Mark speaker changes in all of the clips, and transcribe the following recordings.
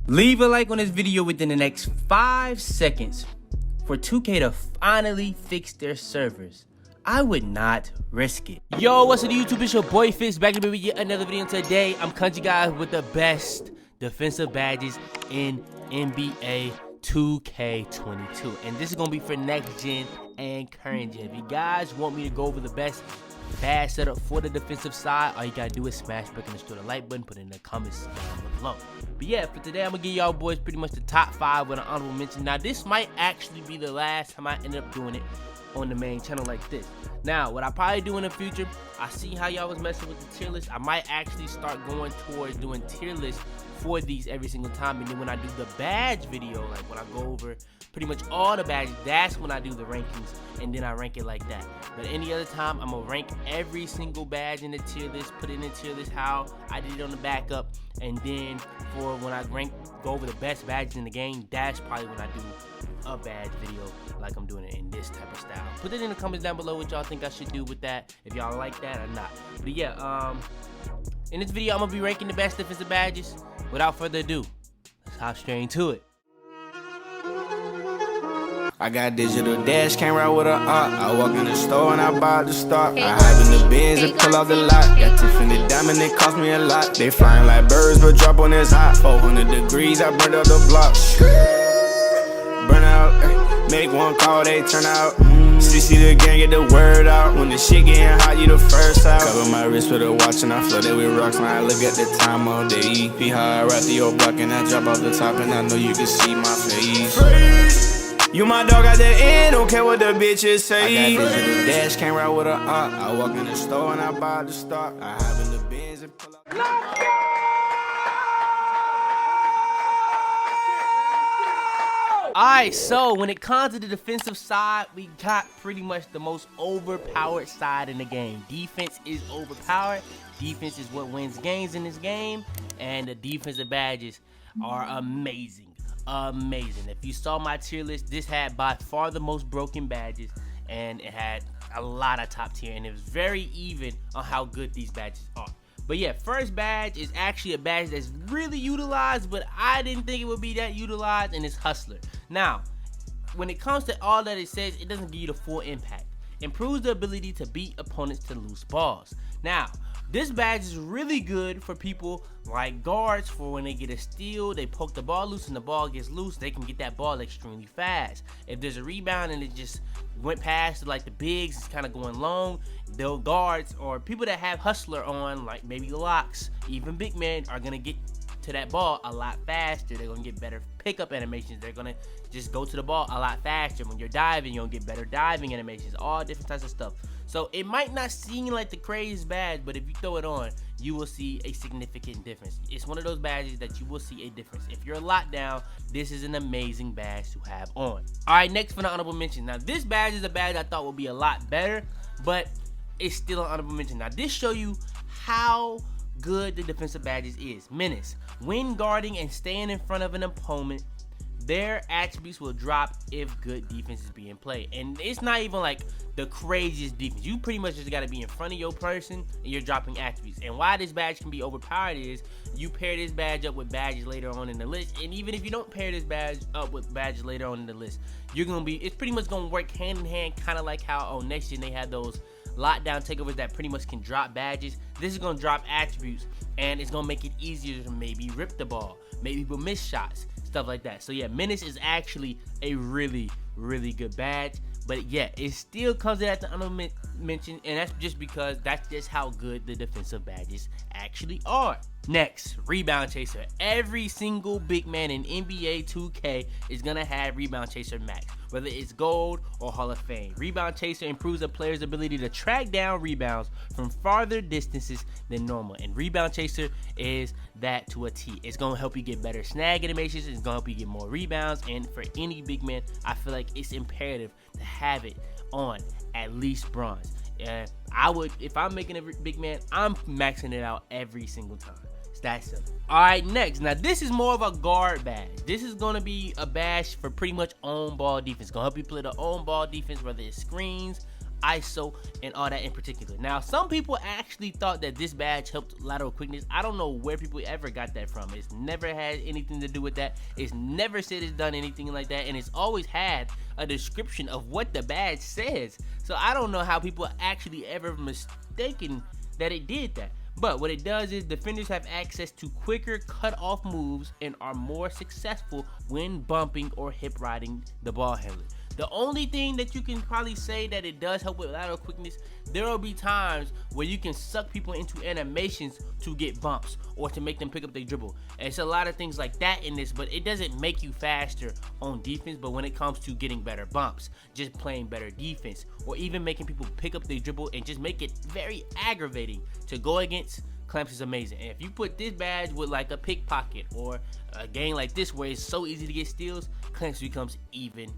Speaker 1: Leave a like on this video within the next 5 seconds for 2K to finally fix their servers. I would not risk it. Yo, what's up YouTube? It's your boy Fitz back to with yet another video. Today I'm coming to you guys with the best defensive badges in NBA 2K22, and this is gonna be for next gen and current gen. If you guys want me to go over the best badge setup for the defensive side, all you gotta do is smash back and destroy the like button, put it in the comments down below. But yeah, for today I'm gonna give y'all boys pretty much the top 5 with an honorable mention. Now this might actually be the last time I end up doing it on the main channel like this. Now what I probably do in the future, I see how y'all was messing with the tier list, I might actually start going towards doing tier lists for these every single time, and then when I do the badge video, like when I go over pretty much all the badges, that's when I do the rankings, and then I rank it like that. But any other time, I'm gonna rank every single badge in the tier list, put it in the tier list how I did it on the backup, and then for when I go over the best badges in the game, that's probably when I do a badge video like I'm doing it in this type of style. Put it in the comments down below what y'all think I should do with that, if y'all like that or not. But yeah, in this video I'm gonna be ranking the best defensive badges. Without further ado, let's hop straight into it.
Speaker 2: I got digital dash, came right with a art. I walk in the store and I buy the stock. I hide in the bins and pull off the lot. Got Tiffany diamond, it cost me a lot. They flying like birds, but drop on this hot. 400 degrees, I burned up the block. Burn out, make one call, they turn out. CC the gang, get the word out. When the shit getting hot, you the first out. Cover my wrist with a watch and I flood it with rocks. Now I look at the time all day. EP high, I rap the old block and I drop off the top and I know you can see my face. You my dog at the end, don't care what the bitches say. I got digital dash, came right with a art. I walk in the store and I buy the stock. I hide in the bins and pull up.
Speaker 1: Alright, so when it comes to the defensive side, we got pretty much the most overpowered side in the game. Defense is overpowered. Defense is what wins games in this game, and the defensive badges are amazing. Amazing. If you saw my tier list, this had by far the most broken badges, and it had a lot of top tier, and it was very even on how good these badges are. But yeah, first badge is actually a badge that's really utilized, but I didn't think it would be that utilized, and it's Hustler. Now, when it comes to all that it says, it doesn't give you the full impact. Improves the ability to beat opponents to loose balls. Now, this badge is really good for people like guards, for when they get a steal, they poke the ball loose and the ball gets loose, they can get that ball extremely fast. If there's a rebound and it just went past like the bigs, it's kind of going long, the guards or people that have Hustler on, like maybe locks, even big men, are gonna get to that ball a lot faster. They're gonna get better pickup animations. They're gonna just go to the ball a lot faster. When you're diving, you'll get better diving animations, all different types of stuff. So it might not seem like the craziest badge, but if you throw it on, you will see a significant difference. It's one of those badges that you will see a difference. If you're locked down, this is an amazing badge to have on. All right, next for the honorable mention. Now this badge is a badge I thought would be a lot better, but it's still an honorable mention. Now this show you how good the defensive badges is. Menace. When guarding and staying in front of an opponent, their attributes will drop if good defense is being played. And it's not even like the craziest defense. You pretty much just got to be in front of your person and you're dropping attributes. And why this badge can be overpowered is you pair this badge up with badges later on in the list. And even if you don't pair this badge up with badges later on in the list, it's pretty much going to work hand in hand, kind of like how on next gen they had those lockdown takeovers that pretty much can drop badges. This is going to drop attributes, and it's going to make it easier to maybe rip the ball, maybe people miss shots, stuff like that. So yeah, Menace is actually a really good badge, but yeah, it still comes in at the honorable mention, and that's just because that's just how good the defensive badges actually are. Next, Rebound Chaser. Every single big man in NBA 2K is gonna have Rebound Chaser max, whether it's gold or Hall of Fame. Rebound Chaser improves a player's ability to track down rebounds from farther distances than normal, and Rebound Chaser is that to a T. It's gonna help you get better snag animations, it's gonna help you get more rebounds, and for any big man, I feel like it's imperative to have it on at least bronze. I would, if I'm making a big man, I'm maxing it out every single time. It's that simple. Alright, next. Now this is more of a guard badge. This is going to be a badge for pretty much on ball defense. It's going to help you play the on ball defense, whether it's screens, ISO, and all that in particular. Now, some people actually thought that this badge helped lateral quickness. I don't know where people ever got that from. It's never had anything to do with that. It's never said it's done anything like that, and it's always had a description of what the badge says. So I don't know how people actually ever mistaken that it did that. But what it does is defenders have access to quicker cut-off moves and are more successful when bumping or hip riding the ball handler. The only thing that you can probably say that it does help with lateral quickness, there will be times where you can suck people into animations to get bumps or to make them pick up their dribble. And it's a lot of things like that in this, but it doesn't make you faster on defense. But when it comes to getting better bumps, just playing better defense, or even making people pick up their dribble and just make it very aggravating to go against, Clamps is amazing. And if you put this badge with like a pickpocket or a game like this where it's so easy to get steals, Clamps becomes even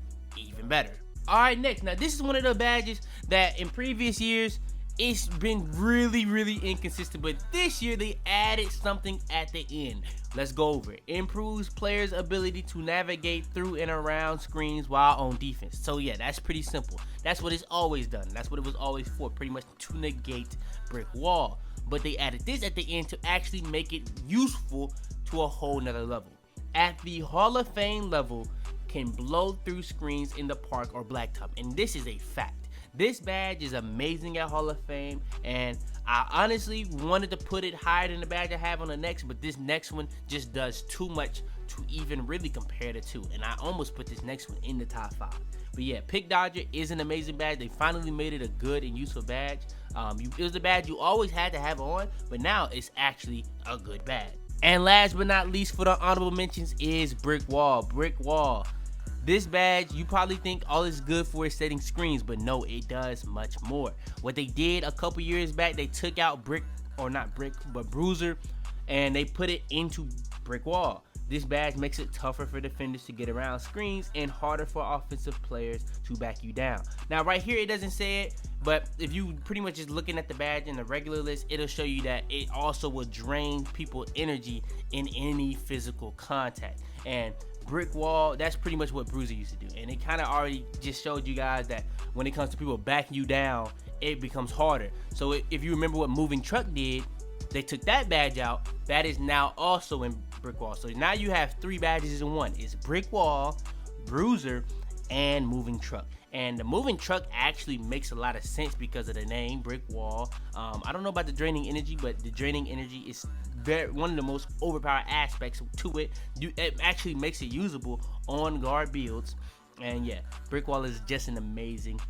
Speaker 1: better. All right, next. Now, this is one of the badges that in previous years it's been really inconsistent, but this year they added something at the end. Let's go over it. Improves players' ability to navigate through and around screens while on defense. So yeah, that's pretty simple. That's what it's always done. That's what it was always for, pretty much to negate brick wall. But they added this at the end to actually make it useful to a whole nother level. At the Hall of Fame level, can blow through screens in the park or blacktop, and this is a fact. This badge is amazing at Hall of Fame, and I honestly wanted to put it higher than the badge I have on the next, but this next one just does too much to even really compare the two, and I almost put this next one in the top 5. But yeah, Pick Dodger is an amazing badge. They finally made it a good and useful badge. It was a badge you always had to have on, but now it's actually a good badge. And last but not least for the honorable mentions is Brick Wall. Brick Wall. This badge, you probably think all it's good for is setting screens, but no, it does much more. What they did a couple years back, they took out Bruiser, and they put it into Brick Wall. This badge makes it tougher for defenders to get around screens and harder for offensive players to back you down. Now right here it doesn't say it, but if you pretty much just looking at the badge in the regular list, it'll show you that it also will drain people's energy in any physical contact. And Brick Wall, that's pretty much what Bruiser used to do, and it kind of already just showed you guys that when it comes to people backing you down, it becomes harder. So if you remember what Moving Truck did, they took that badge out. That is now also in Brick Wall. So now you have 3 badges in one. It's Brick Wall, Bruiser, and Moving Truck. And the Moving Truck actually makes a lot of sense because of the name, Brick Wall. I don't know about the draining energy, but the draining energy is one of the most overpowered aspects to it. It actually makes it usable on guard builds. And yeah, Brick Wall is just an amazing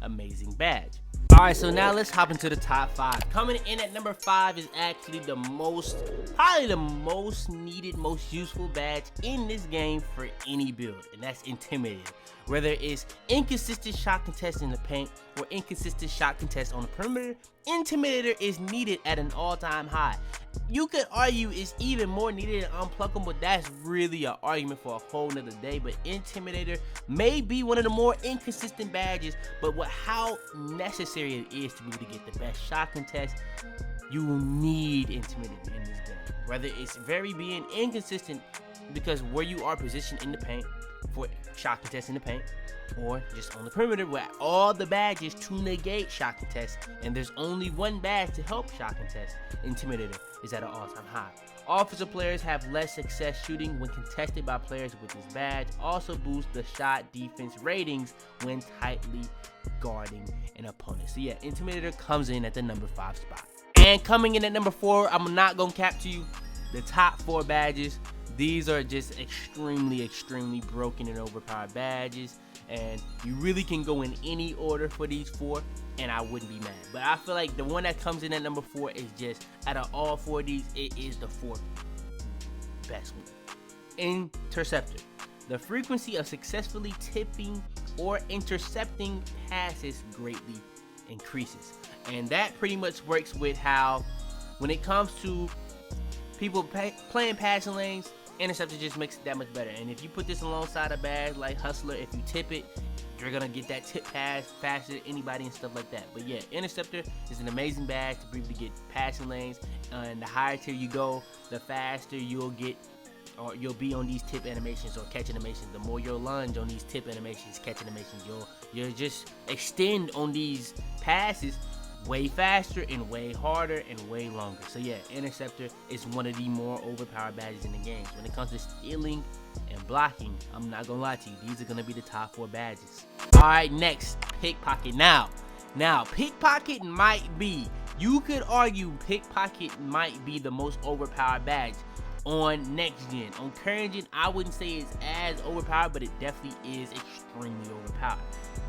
Speaker 1: badge. Alright, so now let's hop into the top 5. Coming in at number 5 is actually probably the most needed, most useful badge in this game for any build, and that's Intimidator. Whether it's inconsistent shot contest in the paint or inconsistent shot contest on the perimeter, Intimidator is needed at an all-time high. You could argue it's even more needed than Unpluckable, but that's really an argument for a whole nother day. But Intimidator may be one of the more inconsistent badges, but how necessary it is to be able to get the best shot contest, you need Intimidator in this game. Whether it's being inconsistent because where you are positioned in the paint for shot contest in the paint, or just on the perimeter where all the badges to negate shot contest, and there's only one badge to help shot contest, Intimidator is at an all-time high. Offensive players have less success shooting when contested by players with this badge. Also boosts the shot defense ratings when tightly guarding an opponent. So yeah, Intimidator comes in at the number 5 spot. And coming in at number 4, I'm not gonna cap to you the top 4 badges. These are just extremely broken and overpowered badges, and you really can go in any order for these 4 and I wouldn't be mad. But I feel like the one that comes in at number 4 is just, out of all 4 of these, it is the 4th best one. Interceptor. The frequency of successfully tipping or intercepting passes greatly increases, and that pretty much works with how, when it comes to people playing passing lanes, Interceptor just makes it that much better. And if you put this alongside a badge like Hustler, if you tip it, you're gonna get that tip pass faster than anybody and stuff like that. But yeah, Interceptor is an amazing badge to be able to get passing lanes, and the higher tier you go, the faster you'll get or you'll be on these tip animations or catch animations. The more you'll lunge on these tip animations, catch animations, you'll just extend on these passes way faster and way harder and way longer. So yeah, Interceptor is one of the more overpowered badges in the game. When it comes to stealing and blocking, I'm not gonna lie to you, these are gonna be the top 4 badges. Alright, next, Pickpocket. Now Pickpocket might be, you could argue Pickpocket might be the most overpowered badge on next gen. On current gen, I wouldn't say it's as overpowered, but it definitely is extremely overpowered.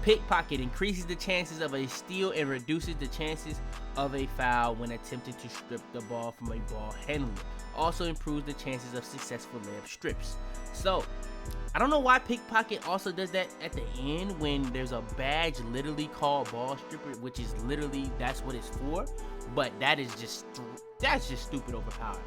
Speaker 1: Pickpocket increases the chances of a steal and reduces the chances of a foul when attempting to strip the ball from a ball handler. Also improves the chances of successful layup strips. So, I don't know why Pickpocket also does that at the end when there's a badge literally called Ball Stripper, which is literally, that's what it's for. But that's just stupid overpowered.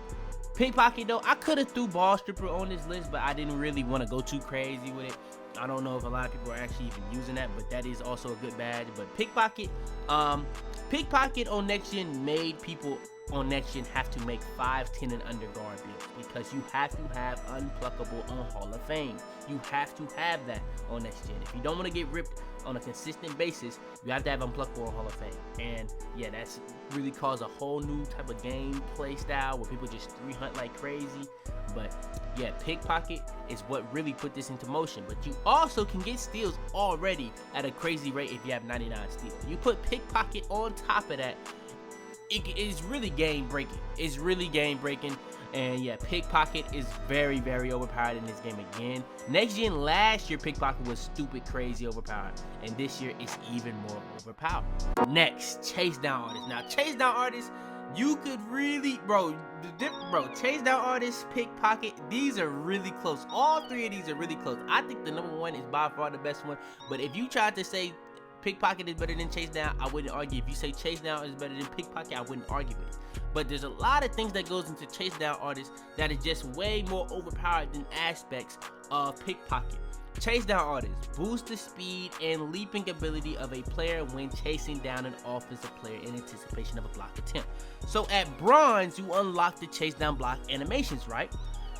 Speaker 1: Pickpocket though, I could have threw Ball Stripper on this list, but I didn't really want to go too crazy with it. I don't know if a lot of people are actually even using that, but that is also a good badge. But Pickpocket on next gen made people on next gen have to make 5'10" and under guard builds, because you have to have unpluckable on Hall of Fame. You have to have that on next gen. If you don't want to get ripped on a consistent basis, you have to have unpluckable on Hall of Fame. And yeah, that's really caused a whole new type of game play style where people just 3-hunt like crazy. But yeah, Pickpocket is what really put this into motion. But you also can get steals already at a crazy rate if you have 99 steals. You put Pickpocket on top of that, it is really game breaking. It's really game breaking. And yeah, Pickpocket is very, very overpowered in this game again. Next gen, last year Pickpocket was stupid crazy overpowered, and this year it's even more overpowered. Next, Chase Down Artist. Now Chase Down Artist, you could really, Chase Down Artist, Pickpocket, these are really close. All 3 of these are really close. I think the number 1 is by far the best one, but if you tried to say Pickpocket is better than Chase Down, I wouldn't argue. If you say Chase Down is better than Pickpocket, I wouldn't argue with it. But there's a lot of things that goes into Chase Down Artist that is just way more overpowered than aspects of Pickpocket. Chase Down Artist boosts the speed and leaping ability of a player when chasing down an offensive player in anticipation of a block attempt. So at bronze, you unlock the Chase Down block animations, right?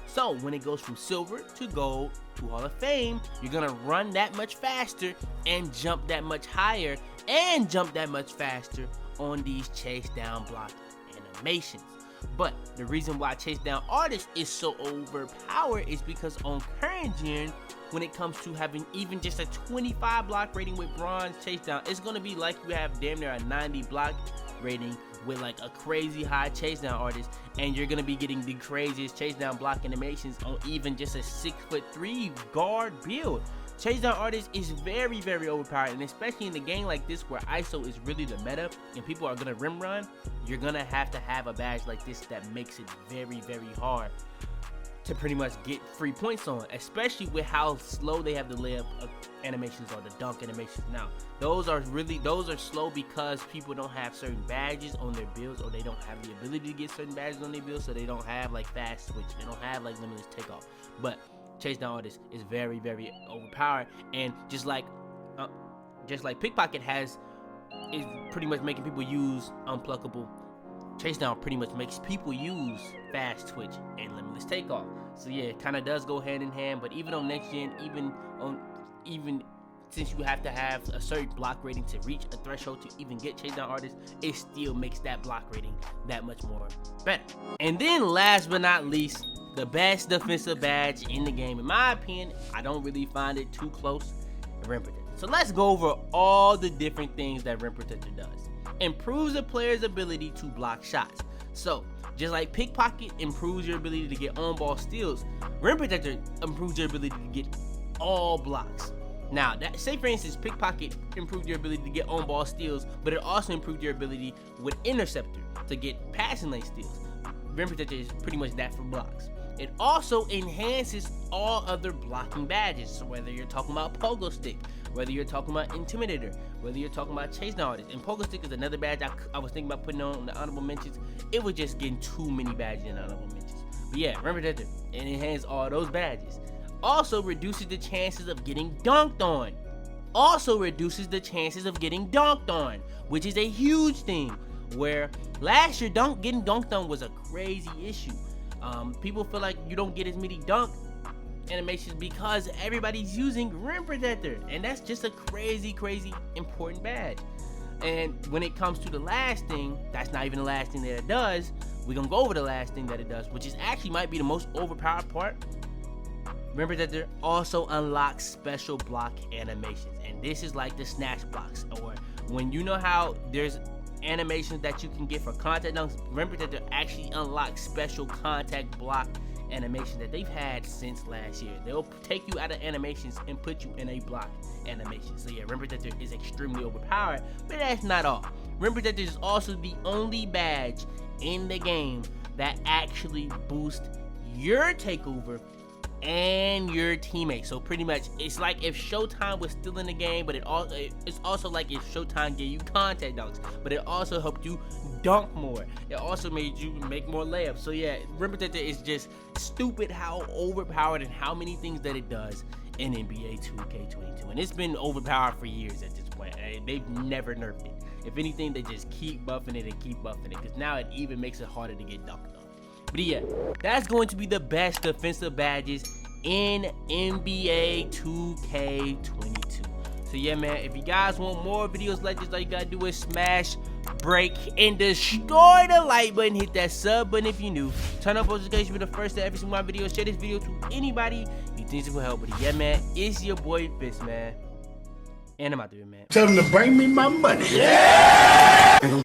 Speaker 1: So when it goes from silver to gold to Hall of Fame, you're gonna run that much faster and jump that much higher and jump that much faster on these Chase Down block animations. But the reason why Chase Down Artist is so overpowered is because on current gen, when it comes to having even just a 25 block rating with bronze Chase Down, it's gonna be like you have damn near a 90 block rating with like a crazy high Chase Down Artist, and you're gonna be getting the craziest Chase Down block animations on even just a 6'3" guard build. Chase Down Artist is very, very overpowered, and especially in a game like this where ISO is really the meta and people are gonna rim run, you're gonna have to have a badge like this that makes it very, very hard to pretty much get free points on, especially with how slow they have the layup animations or the dunk animations. Now, those are slow because people don't have certain badges on their builds, or they don't have the ability to get certain badges on their builds, so they don't have like fast switch, they don't have like limitless takeoff. But Chase Down Artist is very, very overpowered, and just like Pickpocket is pretty much making people use unpluckable, Chase Down pretty much makes people use fast twitch and limitless takeoff. So yeah, it kind of does go hand in hand. But even on next gen, even since you have to have a certain block rating to reach a threshold to even get Chase Down Artist, it still makes that block rating that much more better. And then last but not least, the best defensive badge in the game, in my opinion, I don't really find it too close, Rim Protector. So let's go over all the different things that Rim Protector does. Improves a player's ability to block shots. So just like Pickpocket improves your ability to get on-ball steals, Rim Protector improves your ability to get all blocks. Now, say for instance, Pickpocket improved your ability to get on-ball steals, but it also improved your ability with Interceptor to get passing lane steals. Rim Protector is pretty much that for blocks. It also enhances all other blocking badges. So whether you're talking about Pogo Stick, whether you're talking about Intimidator, whether you're talking about Chase Down Artist, and Pogo Stick is another badge I was thinking about putting on the honorable mentions. It was just getting too many badges in honorable mentions. But yeah, Rim Protector, it enhances all those badges. Also reduces the chances of getting dunked on. Which is a huge thing. Where last year getting dunked on was a crazy issue. People feel like you don't get as many dunk animations because everybody's using Rim Protector, and that's just a crazy important badge. And when it comes to the last thing, that's not even the last thing that it does. We're gonna go over the last thing that it does, which is actually might be the most overpowered part. Remember that there also unlocks special block animations, and this is like the snatch blocks, or when you know how there's animations that you can get for contact dunks. Remember that there actually unlocks special contact block animations that they've had since last year. They'll take you out of animations and put you in a block animation. So yeah, remember that there is extremely overpowered, but that's not all. Remember that there's also the only badge in the game that actually boosts your takeover and your teammates. So pretty much it's like if Showtime was still in the game, but it's also like if Showtime gave you contact dunks, but it also helped you dunk more. It also made you make more layups. So yeah, remember that there is just stupid how overpowered and how many things that it does in NBA 2K22, and it's been overpowered for years at this point. They've never nerfed it. If anything, they just keep buffing it and keep buffing it, because now it even makes it harder to get dunked on. But yeah, that's going to be the best defensive badges in NBA 2K22. So yeah, man, if you guys want more videos like this, all you gotta do is smash, break, and destroy the like button. Hit that sub button if you're new. Turn on notifications to be the first to every single video. Share this video to anybody you think it will help. But yeah, man, it's your boy Fitz, man. And I'm out there, man.
Speaker 3: Tell them to bring me my money. Yeah!